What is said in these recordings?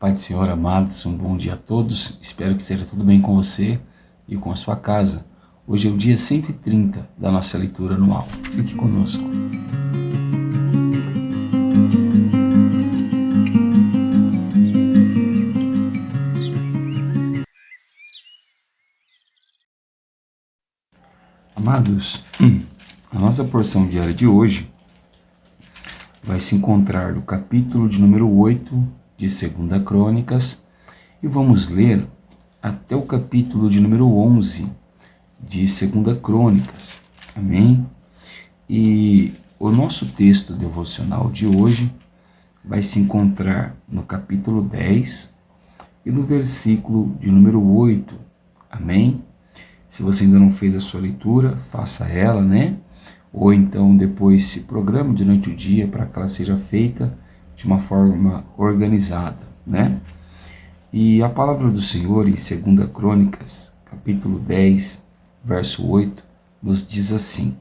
Pai do Senhor, amados, um bom dia a todos. Espero que esteja tudo bem com você e com a sua casa. Hoje é o dia 130 da nossa leitura anual. Fique conosco. Amados, a nossa porção diária de hoje vai se encontrar no capítulo de número 8 de 2 Crônicas e vamos ler até o capítulo de número 11 de 2 Crônicas. Amém? E o nosso texto devocional de hoje vai se encontrar no capítulo 10 e no versículo de número 8. Amém? Se você ainda não fez a sua leitura, faça ela, né? Ou então depois se programe durante o dia para que ela seja feita de uma forma organizada, né? E a palavra do Senhor em 2 Crônicas, capítulo 10, verso 8, nos diz assim: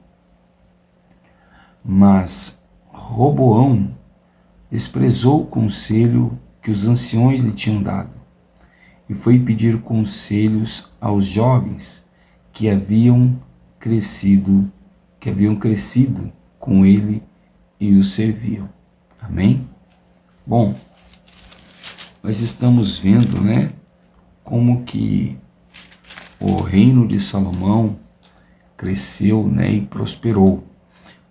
Mas Roboão desprezou o conselho que os anciões lhe tinham dado, e foi pedir conselhos aos jovens que haviam crescido com ele e o serviam. Amém? Bom, nós estamos vendo, né, como que o reino de Salomão cresceu, né, e prosperou.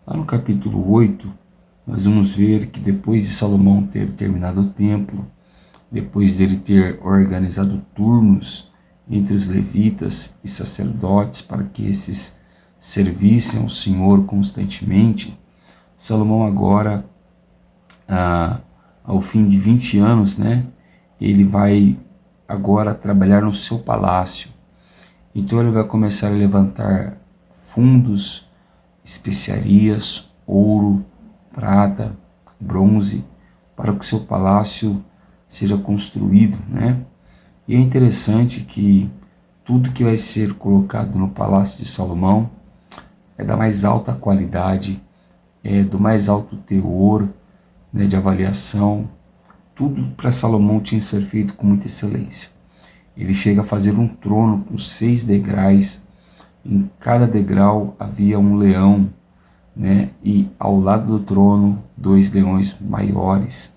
Lá no capítulo 8, nós vamos ver que depois de Salomão ter terminado o templo, depois dele ter organizado turnos entre os levitas e sacerdotes para que esses servissem ao Senhor constantemente, Salomão agora, ao fim de 20 anos, né, ele vai agora trabalhar no seu palácio. Então ele vai começar a levantar fundos, especiarias, ouro, prata, bronze, para que o seu palácio seja construído, né? E é interessante que tudo que vai ser colocado no palácio de Salomão é da mais alta qualidade, é do mais alto teor, né, de avaliação. Tudo para Salomão tinha que ser feito com muita excelência. Ele chega a fazer um trono com 6 degraus. Em cada degrau havia um leão, né, e ao lado do trono 2 leões maiores.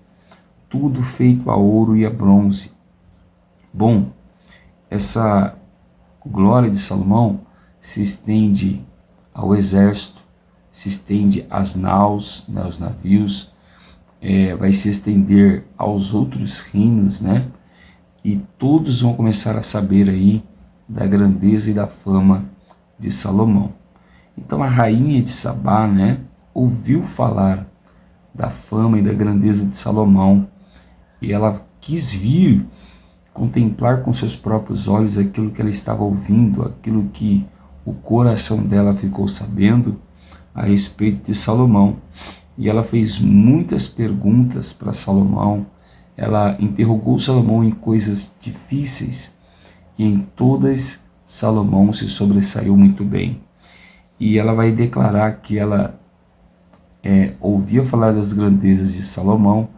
Tudo feito a ouro e a bronze. Bom, essa glória de Salomão se estende ao exército, se estende às naus, né, aos navios, vai se estender aos outros reinos, né? E todos vão começar a saber aí da grandeza e da fama de Salomão. Então a rainha de Sabá, né, ouviu falar da fama e da grandeza de Salomão e ela quis vir contemplar com seus próprios olhos aquilo que ela estava ouvindo, aquilo que o coração dela ficou sabendo a respeito de Salomão. E ela fez muitas perguntas para Salomão, ela interrogou Salomão em coisas difíceis, e em todas Salomão se sobressaiu muito bem. E ela vai declarar que ela ouvia falar das grandezas de Salomão,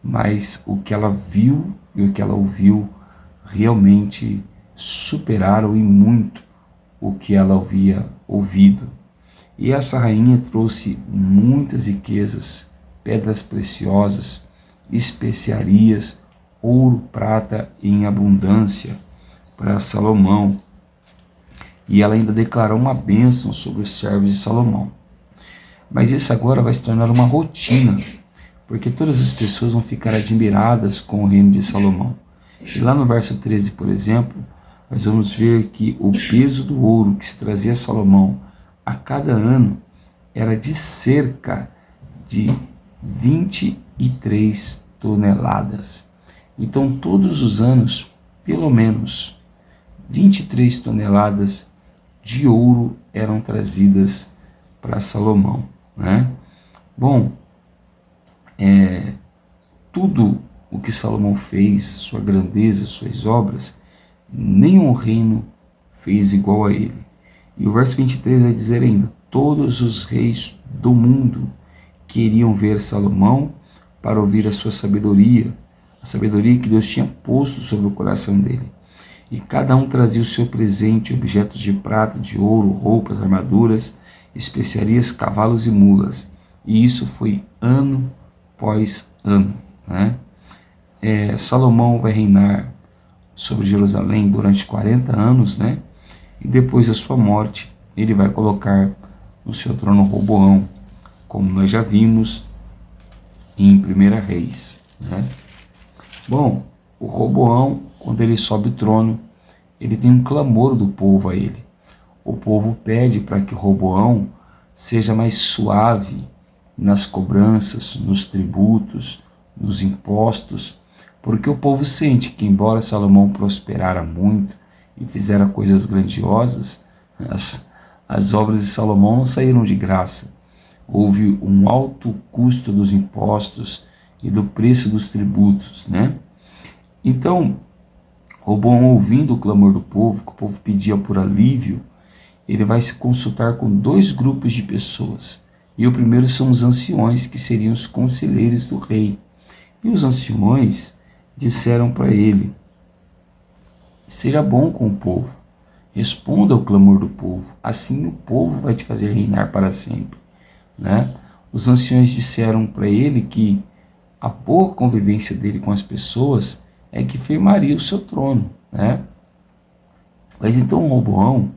mas o que ela viu e o que ela ouviu realmente superaram em muito o que ela havia ouvido. E essa rainha trouxe muitas riquezas, pedras preciosas, especiarias, ouro, prata em abundância para Salomão. E ela ainda declarou uma bênção sobre os servos de Salomão. Mas isso agora vai se tornar uma rotina, porque todas as pessoas vão ficar admiradas com o reino de Salomão. E lá no verso 13, por exemplo, nós vamos ver que o peso do ouro que se trazia a Salomão a cada ano era de cerca de 23 toneladas. Então, todos os anos, pelo menos 23 toneladas de ouro eram trazidas para Salomão, né? Bom, tudo o que Salomão fez, sua grandeza, suas obras, nenhum reino fez igual a ele. E o verso 23 vai dizer ainda: todos os reis do mundo queriam ver Salomão para ouvir a sua sabedoria, a sabedoria que Deus tinha posto sobre o coração dele. E cada um trazia o seu presente, objetos de prata, de ouro, roupas, armaduras, especiarias, cavalos e mulas. E isso foi ano após ano, né? Salomão vai reinar sobre Jerusalém durante 40 anos, né? E depois da sua morte, ele vai colocar no seu trono Roboão, como nós já vimos em 1 Reis, né? Bom, o Roboão, quando ele sobe o trono, ele tem um clamor do povo a ele. O povo pede para que Roboão seja mais suave nas cobranças, nos tributos, nos impostos, porque o povo sente que, embora Salomão prosperara muito e fizera coisas grandiosas, as obras de Salomão não saíram de graça. Houve um alto custo dos impostos e do preço dos tributos, né? Então, Roboão, ouvindo o clamor do povo, que o povo pedia por alívio, ele vai se consultar com dois grupos de pessoas. E o primeiro são os anciões, que seriam os conselheiros do rei. E os anciões disseram para ele: seja bom com o povo, responda ao clamor do povo, assim o povo vai te fazer reinar para sempre, né? Os anciões disseram para ele que a boa convivência dele com as pessoas é que firmaria o seu trono, né? Mas então Roboão,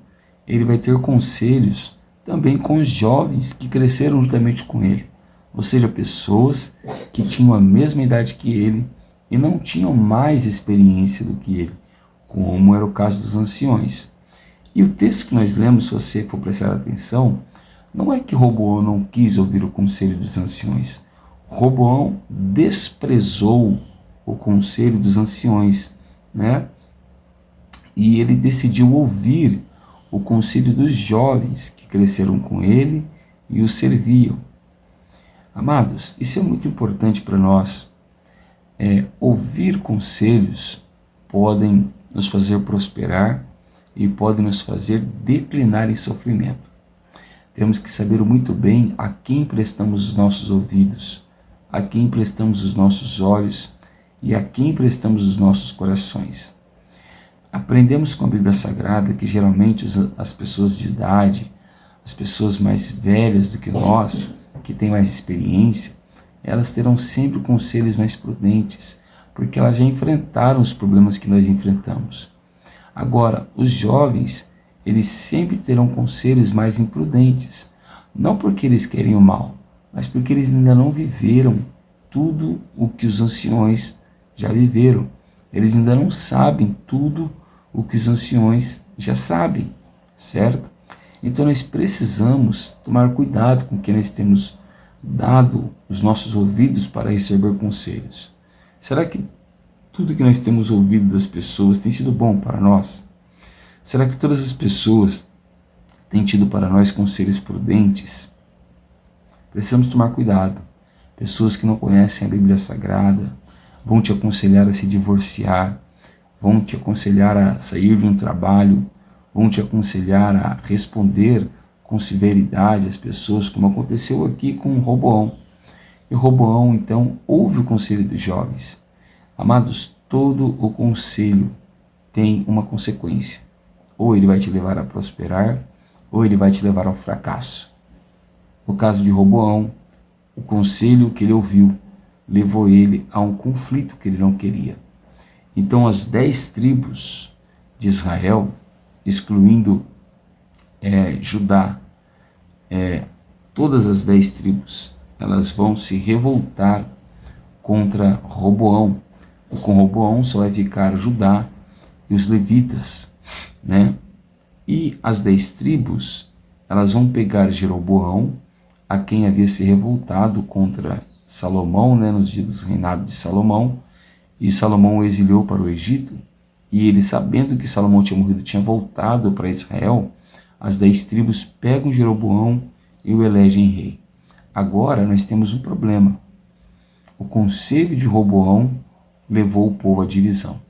ele vai ter conselhos também com os jovens que cresceram juntamente com ele, ou seja, pessoas que tinham a mesma idade que ele e não tinham mais experiência do que ele, como era o caso dos anciões. E o texto que nós lemos, se você for prestar atenção, não é que Roboão não quis ouvir o conselho dos anciões. Roboão desprezou o conselho dos anciões, né? E ele decidiu ouvir o conselho dos jovens que cresceram com ele e o serviam. Amados, isso é muito importante para nós. Ouvir conselhos podem nos fazer prosperar e podem nos fazer declinar em sofrimento. Temos que saber muito bem a quem prestamos os nossos ouvidos, a quem prestamos os nossos olhos e a quem prestamos os nossos corações. Aprendemos com a Bíblia Sagrada que geralmente as pessoas de idade, as pessoas mais velhas do que nós, que têm mais experiência, elas terão sempre conselhos mais prudentes, porque elas já enfrentaram os problemas que nós enfrentamos. Agora, os jovens, eles sempre terão conselhos mais imprudentes, não porque eles querem o mal, mas porque eles ainda não viveram tudo o que os anciões já viveram. Eles ainda não sabem tudo o que os anciões já sabem, certo? Então nós precisamos tomar cuidado com quem nós temos dado os nossos ouvidos para receber conselhos. Será que tudo que nós temos ouvido das pessoas tem sido bom para nós? Será que todas as pessoas têm tido para nós conselhos prudentes? Precisamos tomar cuidado. Pessoas que não conhecem a Bíblia Sagrada vão te aconselhar a se divorciar, vão te aconselhar a sair de um trabalho, vão te aconselhar a responder com severidade às pessoas, como aconteceu aqui com Roboão. E Roboão, então, ouve o conselho dos jovens. Amados, todo o conselho tem uma consequência. Ou ele vai te levar a prosperar, ou ele vai te levar ao fracasso. No caso de Roboão, o conselho que ele ouviu levou ele a um conflito que ele não queria. Então as 10 tribos de Israel, excluindo Judá, todas as 10 tribos, elas vão se revoltar contra Roboão. E com Roboão só vai ficar Judá e os levitas, né? E as 10 tribos, elas vão pegar Jeroboão, a quem havia se revoltado contra Salomão, né, nos dias do reinado de Salomão, e Salomão o exiliou para o Egito, e ele, sabendo que Salomão tinha morrido, tinha voltado para Israel. As 10 tribos pegam Jeroboão e o elegem rei. Agora nós temos um problema. O conselho de Roboão levou o povo à divisão.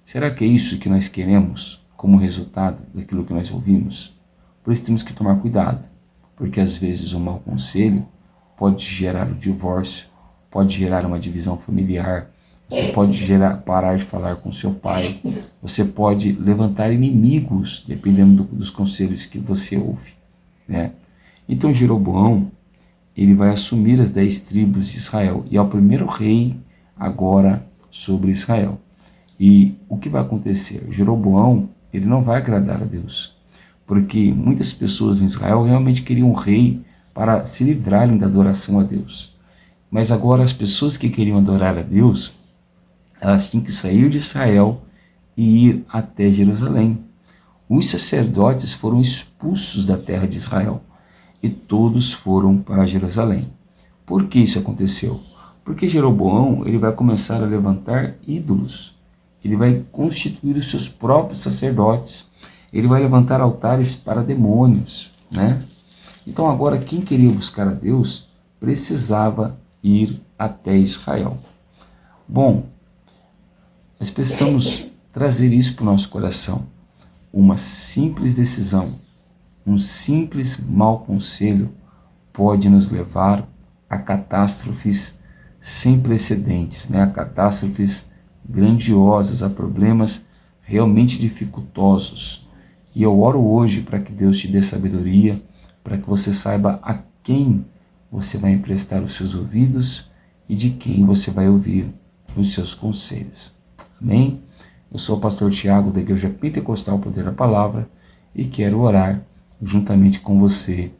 Será que é isso que nós queremos como resultado daquilo que nós ouvimos? Por isso temos que tomar cuidado, porque às vezes um mau conselho pode gerar o divórcio, pode gerar uma divisão familiar, Você pode parar de falar com seu pai. Você pode levantar inimigos, dependendo dos conselhos que você ouve, né? Então Jeroboão, ele vai assumir as 10 tribos de Israel e é o primeiro rei agora sobre Israel. E o que vai acontecer? Jeroboão, ele não vai agradar a Deus, porque muitas pessoas em Israel realmente queriam um rei para se livrarem da adoração a Deus. Mas agora as pessoas que queriam adorar a Deus, elas tinham que sair de Israel e ir até Jerusalém. Os sacerdotes foram expulsos da terra de Israel e todos foram para Jerusalém. Por que isso aconteceu? Porque Jeroboão, ele vai começar a levantar ídolos. Ele vai constituir os seus próprios sacerdotes. Ele vai levantar altares para demônios, né? Então agora quem queria buscar a Deus precisava ir até Israel. Bom, nós precisamos trazer isso para o nosso coração. Uma simples decisão, um simples mau conselho pode nos levar a catástrofes sem precedentes, né? A catástrofes grandiosas, a problemas realmente dificultosos. E eu oro hoje para que Deus te dê sabedoria, para que você saiba a quem você vai emprestar os seus ouvidos e de quem você vai ouvir os seus conselhos. Amém? Eu sou o pastor Tiago da Igreja Pentecostal Poder da Palavra e quero orar juntamente com você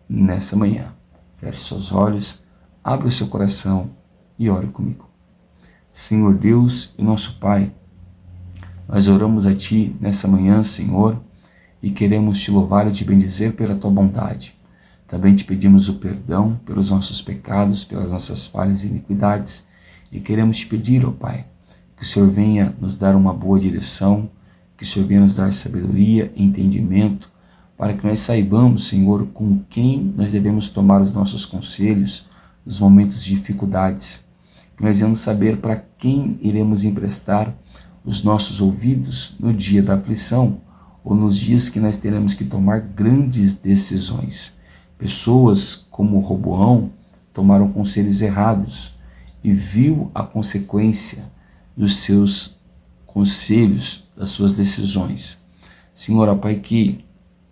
nessa manhã. Feche seus olhos, abra o seu coração e ore comigo. Senhor Deus e nosso Pai, nós oramos a Ti nessa manhã, Senhor, e queremos Te louvar e Te bendizer pela Tua bondade. Também Te pedimos o perdão pelos nossos pecados, pelas nossas falhas e iniquidades, e queremos Te pedir, ó Pai, que o Senhor venha nos dar uma boa direção, que o Senhor venha nos dar sabedoria e entendimento, para que nós saibamos, Senhor, com quem nós devemos tomar os nossos conselhos nos momentos de dificuldades, que nós devemos saber para quem iremos emprestar os nossos ouvidos no dia da aflição ou nos dias que nós teremos que tomar grandes decisões. Pessoas como Roboão tomaram conselhos errados e viu a consequência dos seus conselhos, das suas decisões. Senhor, ó Pai, que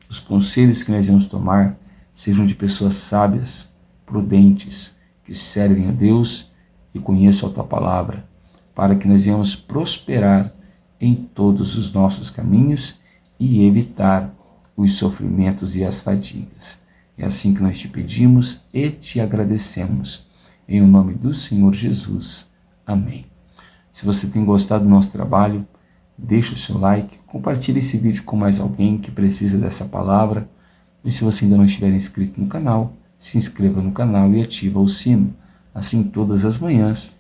os conselhos que nós vamos tomar sejam de pessoas sábias, prudentes, que servem a Deus e conheçam a Tua palavra, para que nós venhamos prosperar em todos os nossos caminhos e evitar os sofrimentos e as fadigas. É assim que nós te pedimos e te agradecemos. Em o nome do Senhor Jesus. Amém. Se você tem gostado do nosso trabalho, deixe o seu like, compartilhe esse vídeo com mais alguém que precisa dessa palavra. E se você ainda não estiver inscrito no canal, se inscreva no canal e ativa o sino. Assim, todas as manhãs,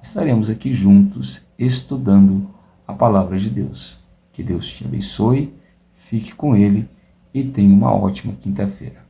estaremos aqui juntos estudando a palavra de Deus. Que Deus te abençoe, fique com Ele e tenha uma ótima quinta-feira.